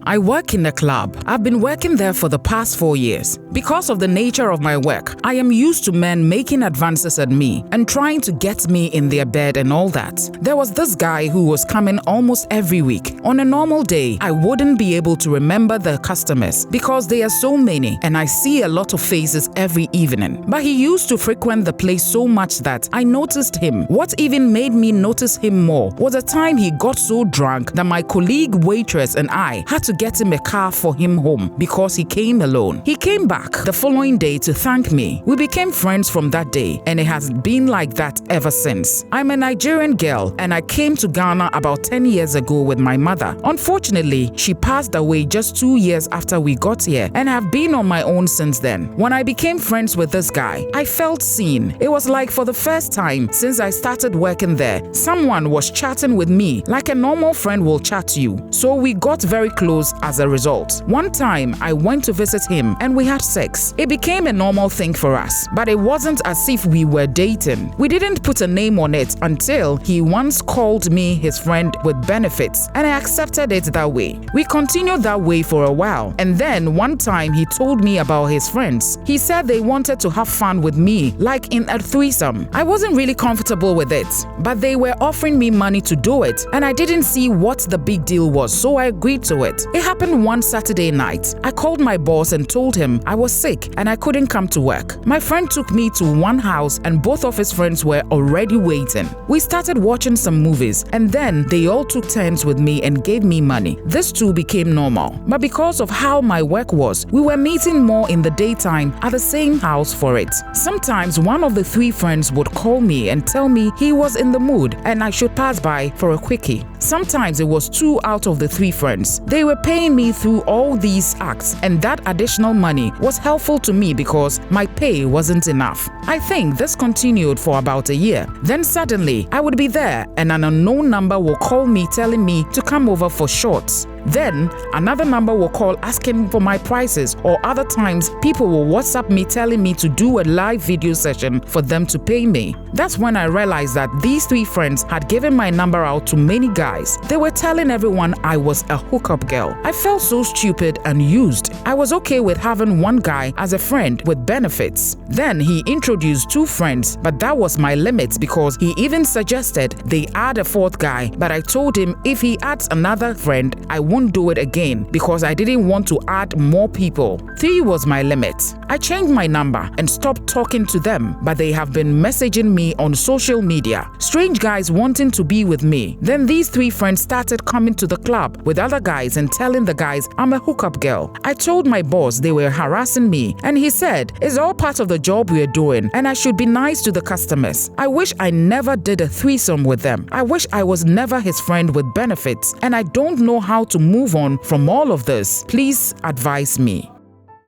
I work in a club. I've been working there for the past 4 years. Because of the nature of my work, I am used to men making advances at me and trying to get me in their bed and all that. There was this guy who was coming almost every week. On a normal day, I wouldn't be able to remember the customers because there are so many and I see a lot of faces every evening. But he used to frequent the place so much that I noticed him. What even made me notice him more was a time he got so drunk that my colleague waitress and I had to get him a car for him home because he came alone. He came back the following day to thank me. We became friends from that day and it has been like that ever since. I'm a Nigerian girl and I came to Ghana about 10 years ago with my mother. Unfortunately, she passed away just 2 years after we got here and have been on my own since then. When I became friends with this guy, I felt seen. It was like for the first time since I started working there, someone was chatting with me like a normal friend will chat to you. So we got very close as a result. One time, I went to visit him and we had sex. It became a normal thing for us, but it wasn't as if we were dating. We didn't put a name on it until he once called me his friend with benefits, and I accepted it that way. We continued that way for a while, and then one time he told me about his friends. He said they wanted to have fun with me, like in a threesome. I wasn't really comfortable with it, but they were offering me money to do it, and I didn't see what the big deal was, so I agreed to it. It happened one Saturday night. I called my boss and told him I was sick and I couldn't come to work. My friend took me to one house and both of his friends were already waiting. We started watching some movies and then they all took turns with me and gave me money. This too became normal. But because of how my work was, we were meeting more in the daytime at the same house for it. Sometimes one of the 3 friends would call me and tell me he was in the mood and I should pass by for a quickie. Sometimes it was 2 out of the 3 friends. They were paying me through all these acts, and that additional money was helpful to me because my pay wasn't enough. I think this continued for about a year. Then suddenly, I would be there and an unknown number will call me telling me to come over for shorts. Then, another number will call asking for my prices, or other times, people will WhatsApp me telling me to do a live video session for them to pay me. That's when I realized that these 3 friends had given my number out to many guys. They were telling everyone I was a hookup girl. I felt so stupid and used. I was okay with having one guy as a friend with benefits. Then he introduced 2 friends, but that was my limit because he even suggested they add a 4th guy, but I told him if he adds another friend, I won't do it again because I didn't want to add more people. 3 was my limit. I changed my number and stopped talking to them, but they have been messaging me on social media. Strange guys wanting to be with me. Then these 3 friends started coming to the club with other guys and telling the guys I'm a hookup girl. I told my boss they were harassing me and he said it's all part of the job we are doing and I should be nice to the customers. I wish I never did a threesome with them. I wish I was never his friend with benefits and I don't know how to move on from all of this. Please advise me.